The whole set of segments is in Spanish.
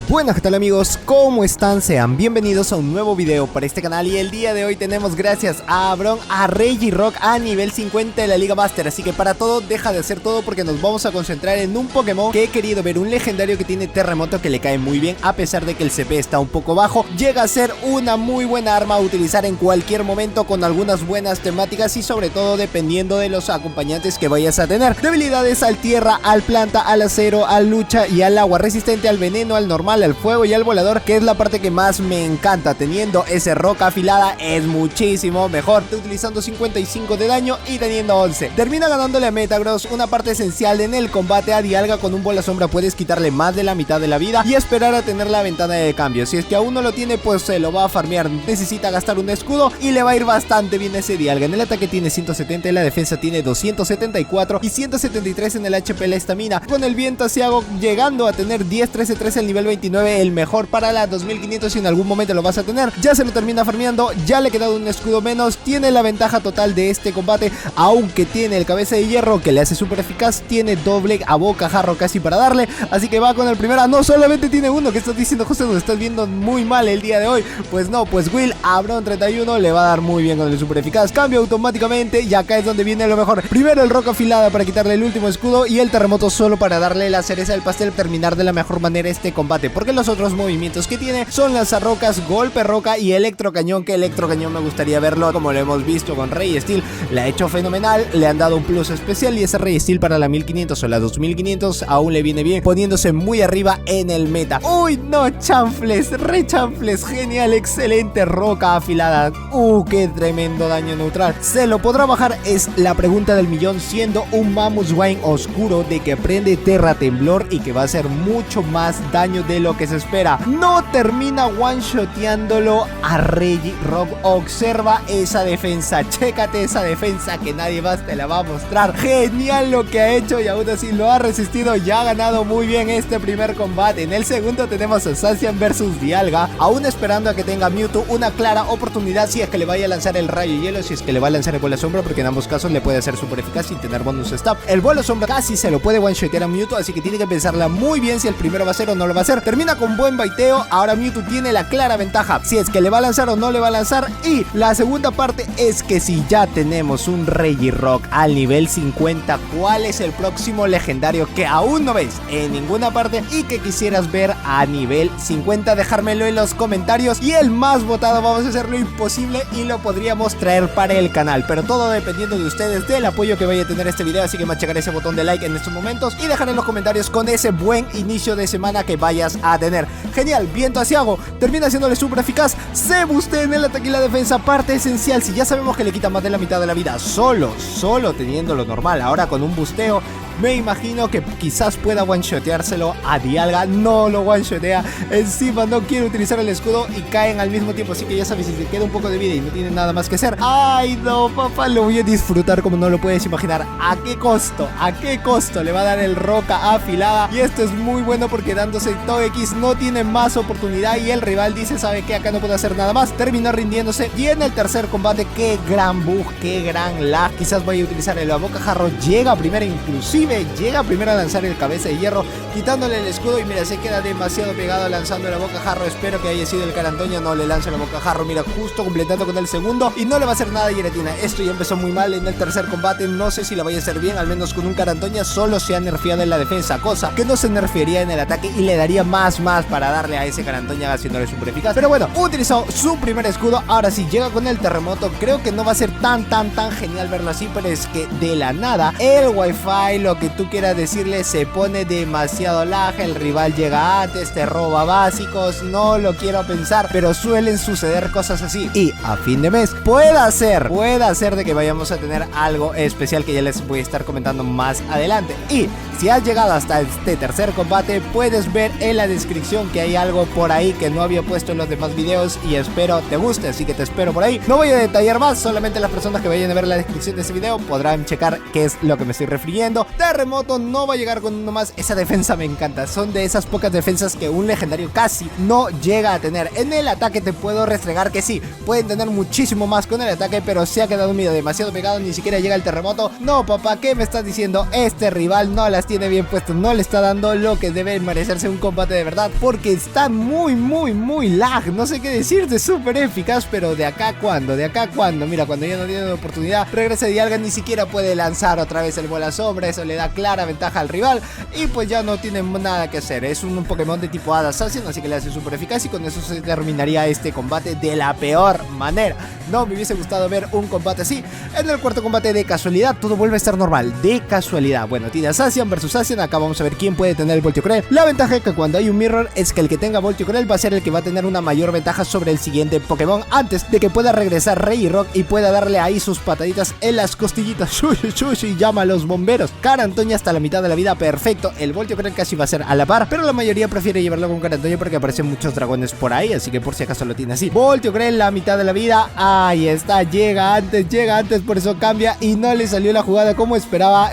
Buenas, ¿qué tal amigos? ¿Cómo están? Sean bienvenidos a un nuevo video para este canal. Y el día de hoy tenemos, gracias a Braum, a Regirock a nivel 50 de la Liga Master. Así que para todo, deja de hacer todo porque nos vamos a concentrar en un Pokémon que he querido ver. Un legendario que tiene terremoto, que le cae muy bien a pesar de que el CP está un poco bajo. Llega a ser una muy buena arma a utilizar en cualquier momento, con algunas buenas temáticas y sobre todo dependiendo de los acompañantes que vayas a tener. Debilidades al tierra, al planta, al acero, al lucha y al agua. Resistente al veneno, al normal, al fuego y al volador, que es la parte que más me encanta. Teniendo ese roca afilada es muchísimo mejor, utilizando 55 de daño y teniendo 11. Termina ganándole a Metagross, una parte esencial en el combate. A Dialga con un bola sombra puedes quitarle más de la mitad de la vida y esperar a tener la ventana de cambio. Si es que aún no lo tiene, pues se lo va a farmear. Necesita gastar un escudo y le va a ir bastante bien ese Dialga. En el ataque tiene 170, en la defensa tiene 274 y 173 en el HP la estamina. Con el viento asiago llegando a tener 10, 13, 13 al nivel 29, el mejor para la 2500 si en algún momento lo vas a tener. Ya se lo termina farmeando, ya le ha quedado un escudo menos. Tiene la ventaja total de este combate, aunque tiene el cabeza de hierro que le hace súper eficaz. Tiene doble a bocajarro casi para darle, así que va con el primero. No, solamente tiene uno. ¿Qué estás diciendo, José? Nos estás viendo muy mal el día de hoy. Pues no, pues Will a Braum 31 le va a dar muy bien con el súper eficaz. Cambio automáticamente y acá es donde viene lo mejor. Primero el roca afilada para quitarle el último escudo y el terremoto solo para darle la cereza del pastel, terminar de la mejor manera este combate, porque los otros movimientos que tiene son lanzarrocas, golpe roca y electrocañón, que electrocañón me gustaría verlo como lo hemos visto con Rey Steel. La ha hecho fenomenal, le han dado un plus especial y ese Rey Steel para la 1500 o la 2500 aún le viene bien, poniéndose muy arriba en el meta. Uy, no, chanfles, re chanfles, genial, excelente roca afilada. Qué tremendo daño neutral. ¿Se lo podrá bajar? Es la pregunta del millón, siendo un Mamoswine oscuro de que prende Terra Temblor y que va a hacer mucho más daño de lo que se espera. No termina one-shoteándolo a Regirock. Observa esa defensa, chécate esa defensa que nadie más te la va a mostrar. Genial lo que ha hecho y aún así lo ha resistido. Ya ha ganado muy bien este primer combate. En el segundo tenemos a Zacian versus Dialga, aún esperando a que tenga Mewtwo una clara oportunidad si es que le vaya a lanzar el rayo hielo, si es que le va a lanzar el bola sombra, porque en ambos casos le puede hacer súper eficaz sin tener bonus stop. El bola sombra casi se lo puede one-shotear a Mewtwo, así que tiene que pensarla muy bien si el primero va a ser o no lo va a hacer. Termina con buen baiteo. Ahora Mewtwo tiene la clara ventaja si es que le va a lanzar o no le va a lanzar. Y la segunda parte es que si ya tenemos un Regirock al nivel 50, ¿cuál es el próximo legendario que aún no ves en ninguna parte y que quisieras ver a nivel 50? Dejármelo en los comentarios y el más votado vamos a hacer lo imposible y lo podríamos traer para el canal, pero todo dependiendo de ustedes, del apoyo que vaya a tener este video. Así que machacar ese botón de like en estos momentos y dejar en los comentarios con ese buen inicio de semana que vayas a tener. Genial, viento asiago, termina haciéndole súper eficaz. Se bustea en el ataque y la defensa, parte esencial. Si ya sabemos que le quita más de la mitad de la vida solo teniendo lo normal, ahora con un busteo me imagino que quizás pueda one-shoteárselo a Dialga. No lo one-shotea, encima no quiere utilizar el escudo y caen al mismo tiempo. Así que ya sabes, si te queda un poco de vida y no tiene nada más que hacer, ay no, papá, lo voy a disfrutar como no lo puedes imaginar. ¿A qué costo? ¿A qué costo le va a dar el roca afilada? Y esto es muy bueno porque dándose Togekiss no tiene más oportunidad y el rival dice, ¿sabe qué? Acá no puedo hacer nada más. Terminó rindiéndose. Y en el tercer combate, qué gran bug, qué gran lag. Quizás vaya a utilizar el bocajarro. Llega primero, inclusive llega primero a lanzar el cabeza de hierro, quitándole el escudo. Y mira, se queda demasiado pegado lanzando la bocajarro. Espero que haya sido el Carantoña. No le lanza la bocajarro. Mira, justo completando con el segundo y no le va a hacer nada a Giratina. Esto ya empezó muy mal en el tercer combate. No sé si la vaya a hacer bien, al menos con un Carantoña. Solo se ha nerfeado en la defensa, cosa que no se nerfearía en el ataque y le daría más para darle a ese Carantoña haciéndole súper eficaz. Pero bueno, utilizó su primer escudo. Ahora sí llega con el terremoto. Creo que no va a ser tan genial verlo así, pero es que de la nada el wifi, lo que tú quieras decirle, se pone demasiado lag. El rival llega antes, te roba básicos. No lo quiero pensar, pero suelen suceder cosas así. Y a fin de mes puede ser de que vayamos a tener algo especial que ya les voy a estar comentando más adelante. Y si has llegado hasta este tercer combate, puedes ver en la descripción que hay algo por ahí que no había puesto en los demás videos y espero te guste, así que te espero por ahí. No voy a detallar más, solamente las personas que vayan a ver la descripción de este video podrán checar qué es lo que me estoy refiriendo. terremoto no va a llegar con uno más. Esa defensa me encanta, son de esas pocas defensas que un legendario casi no llega a tener. En el ataque te puedo restregar que sí, pueden tener muchísimo más con el ataque, pero se ha quedado unido demasiado pegado, ni siquiera llega el terremoto. No, papá, ¿qué me estás diciendo? Este rival no las tiene bien puestas, no le está dando lo que debe merecerse un combate de verdad, porque está muy lag, no sé qué decirte, súper eficaz, pero de acá cuando, mira, cuando ya no tiene oportunidad, regresa Dialga, ni siquiera puede lanzar otra vez el bola sombra, eso le da clara ventaja al rival, y pues ya no tiene nada que hacer, es un Pokémon de tipo Hada Assassin, así que le hace súper eficaz, y con eso se terminaría este combate de la peor manera. No me hubiese gustado ver un combate así. En el cuarto combate, de casualidad, todo vuelve a estar normal, de casualidad. Bueno, tiene a Zacian versus Zacian, acá vamos a ver quién puede tener el Voltio Creel. La ventaja es que cuando hay un Mirror es que el que tenga Voltio Creel va a ser el que va a tener una mayor ventaja sobre el siguiente Pokémon, antes de que pueda regresar Regirock y pueda darle ahí sus pataditas en las costillitas. Shushi, llama a los bomberos. Carantoña hasta la mitad de la vida, perfecto. El Voltio Creel casi va a ser a la par, pero la mayoría prefiere llevarlo con Carantoña porque aparecen muchos dragones por ahí, así que por si acaso lo tiene así. Voltio Creel, la mitad de la vida, ahí está, llega antes, por eso cambia y no le salió la jugada como esperaba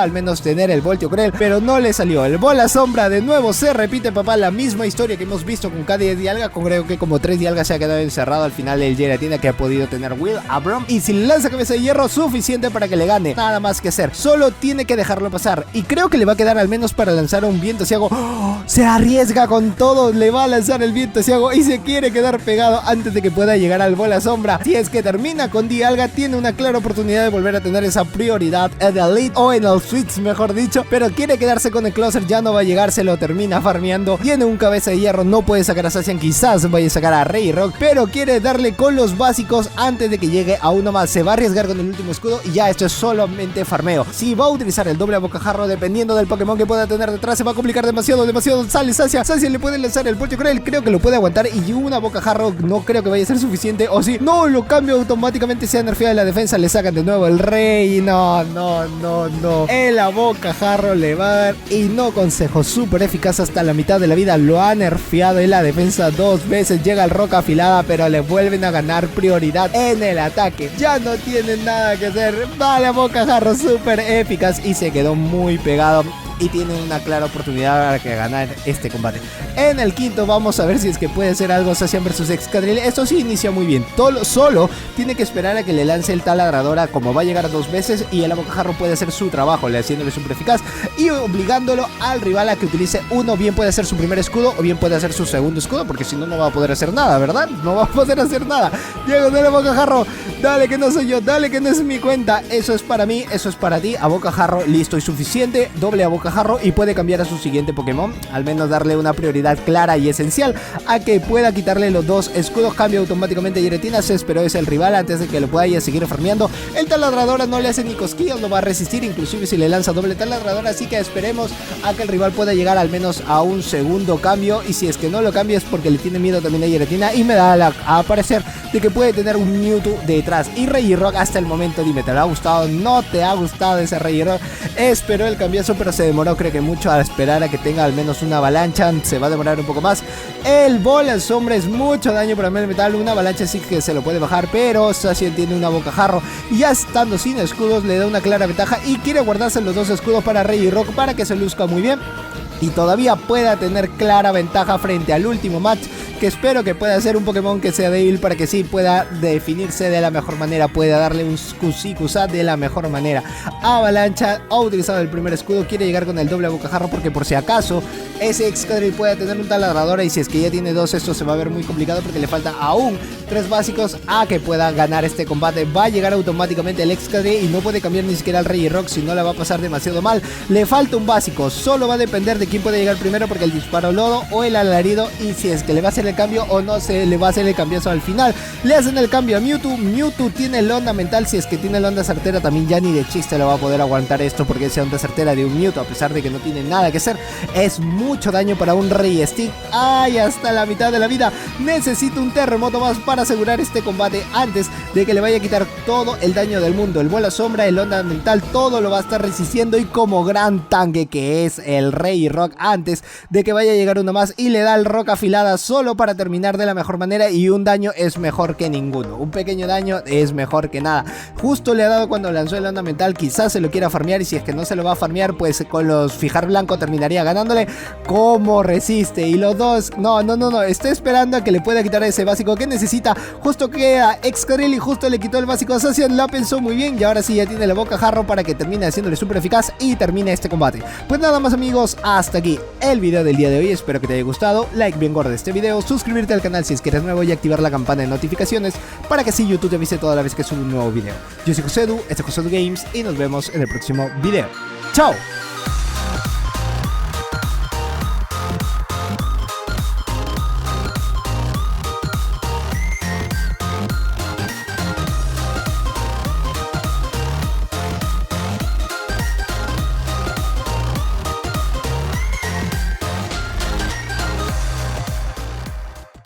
al menos tener el Voltio Creel, pero no le salió. El bola sombra de nuevo se repite, papá, la misma historia que hemos visto con cada Dialga, con creo que como 3 Dialgas se ha quedado encerrado al final el Giratina que ha podido tener Will Abram, y si le lanza cabeza de hierro suficiente para que le gane, nada más que hacer, solo tiene que dejarlo pasar, y creo que le va a quedar al menos para lanzar un viento ciego. ¡Oh! Se arriesga con todo, le va a lanzar el viento ciego y se quiere quedar pegado antes de que pueda llegar al bola sombra. Si es que termina con Dialga, tiene una clara oportunidad de volver a tener esa prioridad en el lead o en el switch, mejor dicho, pero quiere quedarse con el closer, ya no va a llegar, se lo termina farmeando. Tiene un cabeza de hierro, no puede sacar a Zacian, quizás vaya a sacar a Regirock, pero quiere darle con los básicos antes de que llegue a uno más. Se va a arriesgar con el último escudo y ya esto es solamente farmeo. Si va a utilizar el doble a bocajarro, dependiendo del Pokémon que pueda tener detrás, se va a complicar demasiado. Sale Zacian, le puede lanzar el Voltio Creel, creo que lo puede aguantar, y una bocajarro no creo que vaya a ser suficiente, o sí, no, lo cambio automáticamente, se ha nerfeado la defensa, le sacan de nuevo el rey, no, el bocajarro le va a dar, y no consejo, súper eficaz hasta la mitad de la vida, lo ha nerfeado en la defensa 2 veces, llega el roca afilada, pero le vuelven a ganar prioridad en el ataque, ya no tienen nada que hacer, vale, bocajarro súper eficaz, y se quedó muy pegado, y tiene una clara oportunidad para que ganar este combate. En el quinto vamos a ver si es que puede hacer algo Zacian versus Excadrill. Esto sí inicia muy bien, solo tiene que esperar a que le lance el taladradora, como va a llegar 2 veces, y el bocajarro puede hacer su trabajo, haciéndole súper eficaz y obligándolo al rival a que utilice uno, bien puede hacer su primer escudo o bien puede hacer su segundo escudo, porque si no, no va a poder hacer nada, ¿verdad? No va a poder hacer nada. Llega el bocajarro, dale que no soy yo, dale que no es mi cuenta, eso es para mí, eso es para ti, a bocajarro, listo y suficiente, doble a bocajarro, y puede cambiar a su siguiente Pokémon, al menos darle una prioridad clara y esencial a que pueda quitarle los 2 escudos. Cambia automáticamente a Giratina, se esperó es el rival antes de que lo pueda ya seguir farmeando. El taladradora no le hace ni cosquillas, lo va a resistir inclusive si le lanza doble taladradora, así que esperemos a que el rival pueda llegar al menos a un segundo cambio, y si es que no lo cambia es porque le tiene miedo también a Giratina, y me da a parecer de que puede tener un Mewtwo detrás. Y Regirock hasta el momento, dime, ¿te ha gustado? ¿No te ha gustado ese Regirock? Esperó el cambiazo, pero se demoró, creo que mucho, a esperar a que tenga al menos una avalancha, se va a demorar un poco más. El bola sombra es mucho daño para el metal, una avalancha sí que se lo puede bajar, pero Zacian tiene una bocajarro, y ya estando sin escudos le da una clara ventaja, y quiere guardarse los 2 escudos para Regirock para que se luzca muy bien y todavía pueda tener clara ventaja frente al último match, que espero que pueda ser un Pokémon que sea débil para que sí pueda definirse de la mejor manera, pueda darle un Kusa de la mejor manera. Avalancha ha utilizado el primer escudo, quiere llegar con el doble a bocajarro porque por si acaso ese Excadrill pueda tener un taladradora, y si es que ya tiene 2 esto se va a ver muy complicado porque le falta aún 3 básicos a que pueda ganar este combate. Va a llegar automáticamente el Excadrill y no puede cambiar ni siquiera al Regirock, si no la va a pasar demasiado mal. Le falta un básico, solo va a depender de quién puede llegar primero, porque el disparo lodo o el alarido, y si es que le va a hacer el cambio o no se le va a hacer el cambiazo al final. Le hacen el cambio a Mewtwo tiene la onda mental, si es que tiene la onda certera también ya ni de chiste lo va a poder aguantar esto, porque esa onda certera de un Mewtwo, a pesar de que no tiene nada que hacer, es mucho daño para un Rey Stick. Ay, hasta la mitad de la vida, necesito un terremoto más para asegurar este combate antes de que le vaya a quitar todo el daño del mundo. El bola sombra, el onda mental, todo lo va a estar resistiendo, y como gran tanque que es el Rey Rock, antes de que vaya a llegar uno más y le da el roca afilada solo para terminar de la mejor manera, y un daño es mejor que ninguno, un pequeño daño es mejor que nada. Justo le ha dado cuando lanzó el onda mental, quizás se lo quiera farmear, y si es que no se lo va a farmear, pues con los fijar blanco terminaría ganándole. Como resiste, y los dos, no, estoy esperando a que le pueda quitar ese básico que necesita. Justo queda Excadrill y justo le quitó el básico a Zacian, la pensó muy bien, y ahora sí ya tiene la boca jarro para que termine haciéndole súper eficaz y termine este combate. Pues nada más, amigos, hasta aquí el video del día de hoy. Espero que te haya gustado, like bien gordo este video, suscribirte al canal si es que eres nuevo y activar la campana de notificaciones para que así YouTube te avise toda la vez que subo un nuevo video. Yo soy Josedu, este es Josedu Games, y nos vemos en el próximo video. ¡Chao!